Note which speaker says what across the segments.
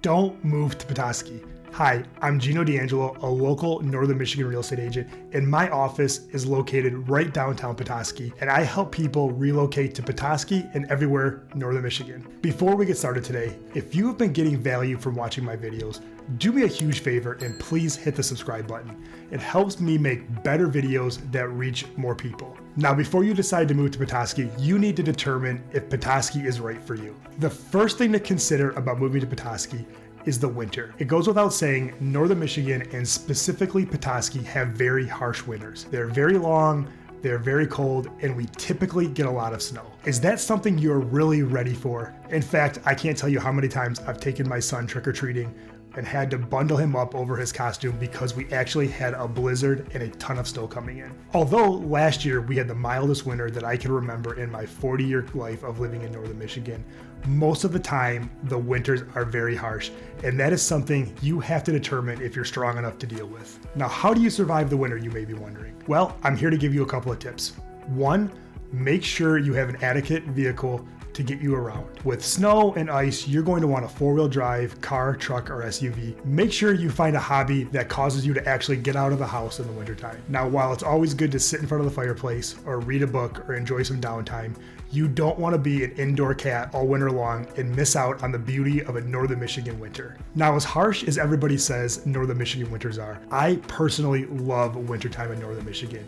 Speaker 1: don't move to Petoskey. Hi, I'm Gino D'Angelo, a local Northern Michigan real estate agent, and my office is located right downtown Petoskey, and I help people relocate to Petoskey and everywhere Northern Michigan. Before we get started today, if you have been getting value from watching my videos, do me a huge favor and please hit the subscribe button. It helps me make better videos that reach more people. Now, before you decide to move to Petoskey, you need to determine if Petoskey is right for you. The first thing to consider about moving to Petoskey is the winter. It goes without saying, Northern Michigan and specifically Petoskey have very harsh winters. They're very long, they're very cold, and we typically get a lot of snow. Is that something you're really ready for? In fact, I can't tell you how many times I've taken my son trick-or-treating and had to bundle him up over his costume because we actually had a blizzard and a ton of snow coming in. Although last year we had the mildest winter that I can remember in my 40-year life of living in Northern Michigan, most of the time the winters are very harsh, and that is something you have to determine if you're strong enough to deal with. Now, how do you survive the winter, you may be wondering? Well, I'm here to give you a couple of tips. One, make sure you have an adequate vehicle to get you around. With snow and ice, you're going to want a four-wheel drive, car, truck, or SUV. Make sure you find a hobby that causes you to actually get out of the house in the wintertime. Now, while it's always good to sit in front of the fireplace or read a book or enjoy some downtime, you don't want to be an indoor cat all winter long and miss out on the beauty of a Northern Michigan winter. Now, as harsh as everybody says Northern Michigan winters are, I personally love wintertime in Northern Michigan,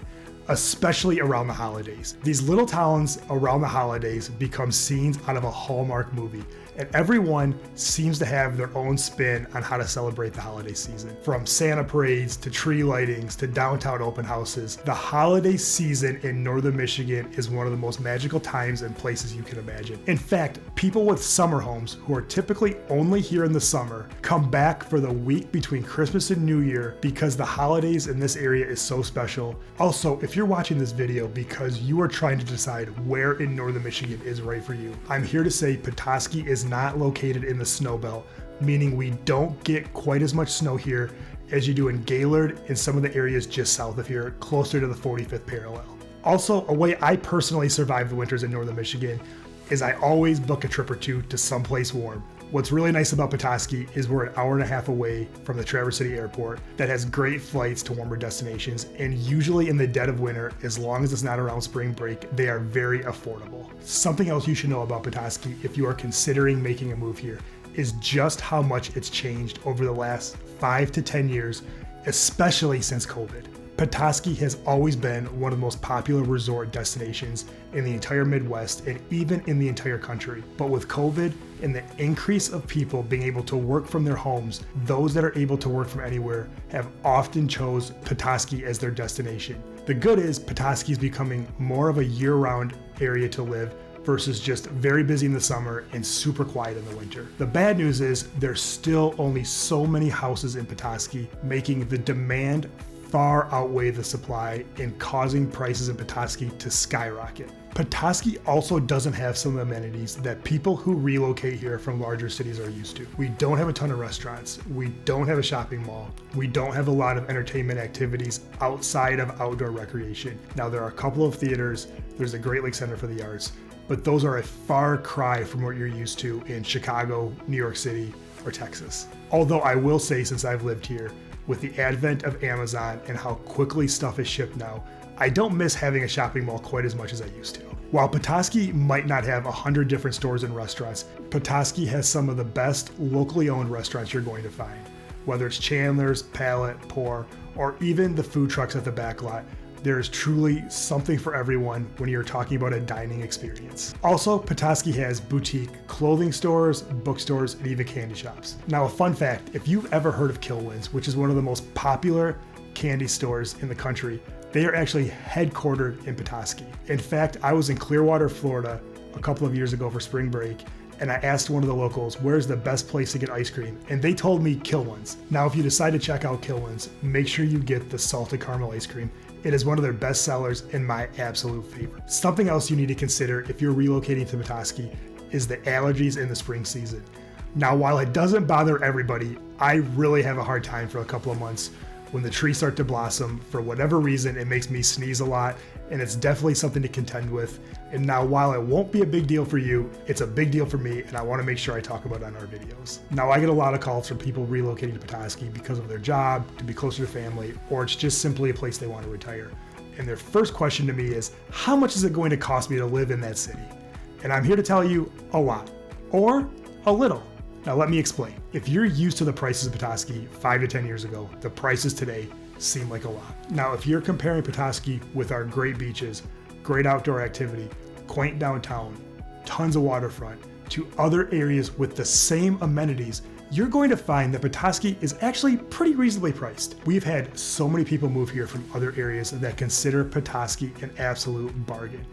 Speaker 1: especially around the holidays. These little towns around the holidays become scenes out of a Hallmark movie, and everyone seems to have their own spin on how to celebrate the holiday season. From Santa parades to tree lightings to downtown open houses, the holiday season in Northern Michigan is one of the most magical times and places you can imagine. In fact, people with summer homes who are typically only here in the summer come back for the week between Christmas and New Year because the holidays in this area is so special. Also, if you're watching this video because you are trying to decide where in Northern Michigan is right for you, I'm here to say Petoskey is not located in the snow belt, meaning we don't get quite as much snow here as you do in Gaylord and some of the areas just south of here, closer to the 45th parallel. Also, a way I personally survive the winters in Northern Michigan is I always book a trip or two to someplace warm. What's really nice about Petoskey is we're an hour and a half away from the Traverse City Airport that has great flights to warmer destinations, and usually in the dead of winter, as long as it's not around spring break, they are very affordable. Something else you should know about Petoskey if you are considering making a move here is just how much it's changed over the last 5 to 10 years, especially since COVID. Petoskey has always been one of the most popular resort destinations in the entire Midwest and even in the entire country. But with COVID and the increase of people being able to work from their homes, those that are able to work from anywhere have often chose Petoskey as their destination. The good is Petoskey is becoming more of a year-round area to live versus just very busy in the summer and super quiet in the winter. The bad news is there's still only so many houses in Petoskey, making the demand far outweigh the supply and causing prices in Petoskey to skyrocket. Petoskey also doesn't have some of the amenities that people who relocate here from larger cities are used to. We don't have a ton of restaurants. We don't have a shopping mall. We don't have a lot of entertainment activities outside of outdoor recreation. Now, there are a couple of theaters. There's a Great Lakes Center for the Arts, but those are a far cry from what you're used to in Chicago, New York City, or Texas. Although I will say, since I've lived here, with the advent of Amazon and how quickly stuff is shipped now, I don't miss having a shopping mall quite as much as I used to. While Petoskey might not have 100 different stores and restaurants, Petoskey has some of the best locally owned restaurants you're going to find. Whether it's Chandler's, Palette, Pour, or even the food trucks at the back lot, there is truly something for everyone when you're talking about a dining experience. Also, Petoskey has boutique clothing stores, bookstores, and even candy shops. Now, a fun fact, if you've ever heard of Kilwins, which is one of the most popular candy stores in the country, they are actually headquartered in Petoskey. In fact, I was in Clearwater, Florida a couple of years ago for spring break, and I asked one of the locals, where's the best place to get ice cream? And they told me Kilwins. Now, if you decide to check out Kilwins, make sure you get the salted caramel ice cream. It is one of their best sellers and my absolute favorite. Something else you need to consider if you're relocating to Petoskey is the allergies in the spring season. Now, while it doesn't bother everybody, I really have a hard time for a couple of months when the trees start to blossom. For whatever reason, it makes me sneeze a lot, and it's definitely something to contend with. And now, while it won't be a big deal for you, it's a big deal for me, and I want to make sure I talk about it on our videos. Now, I get a lot of calls from people relocating to Petoskey because of their job, to be closer to family, or it's just simply a place they want to retire. And their first question to me is, how much is it going to cost me to live in that city? And I'm here to tell you a lot, or a little. Now, let me explain. If you're used to the prices of Petoskey 5 to 10 years ago, the prices today seem like a lot. Now, if you're comparing Petoskey with our great beaches, great outdoor activity, quaint downtown, tons of waterfront, to other areas with the same amenities, you're going to find that Petoskey is actually pretty reasonably priced. We've had so many people move here from other areas that consider Petoskey an absolute bargain.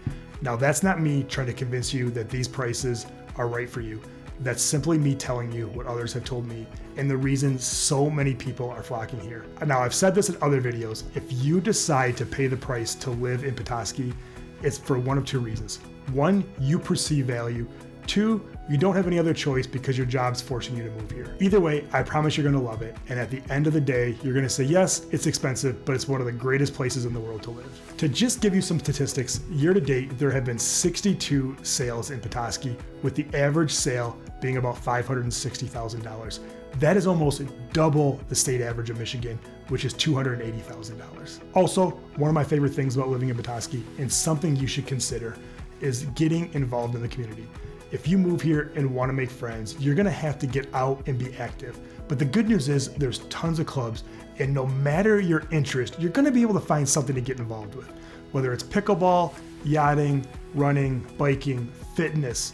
Speaker 1: Now, that's not me trying to convince you that these prices are right for you. That's simply me telling you what others have told me and the reason so many people are flocking here. Now, I've said this in other videos. If you decide to pay the price to live in Petoskey, it's for one of two reasons. One, you perceive value. Two, you don't have any other choice because your job's forcing you to move here. Either way, I promise you're gonna love it. And at the end of the day, you're gonna say, yes, it's expensive, but it's one of the greatest places in the world to live. To just give you some statistics, year to date, there have been 62 sales in Petoskey, with the average sale being about $560,000. That is almost double the state average of Michigan, which is $280,000. Also, one of my favorite things about living in Petoskey, and something you should consider, is getting involved in the community. If you move here and want to make friends, you're gonna have to get out and be active. But the good news is there's tons of clubs, and no matter your interest, you're gonna be able to find something to get involved with. Whether it's pickleball, yachting, running, biking, fitness,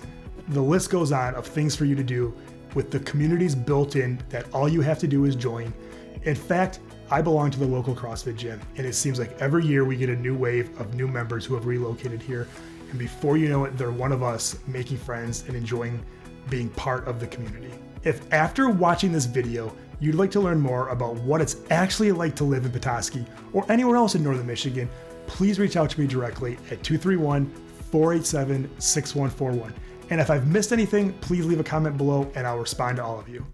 Speaker 1: the list goes on of things for you to do with the communities built in that all you have to do is join. In fact, I belong to the local CrossFit gym, and it seems like every year we get a new wave of new members who have relocated here. And before you know it, they're one of us making friends and enjoying being part of the community. If after watching this video, you'd like to learn more about what it's actually like to live in Petoskey or anywhere else in Northern Michigan, please reach out to me directly at 231-487-6141. And if I've missed anything, please leave a comment below and I'll respond to all of you.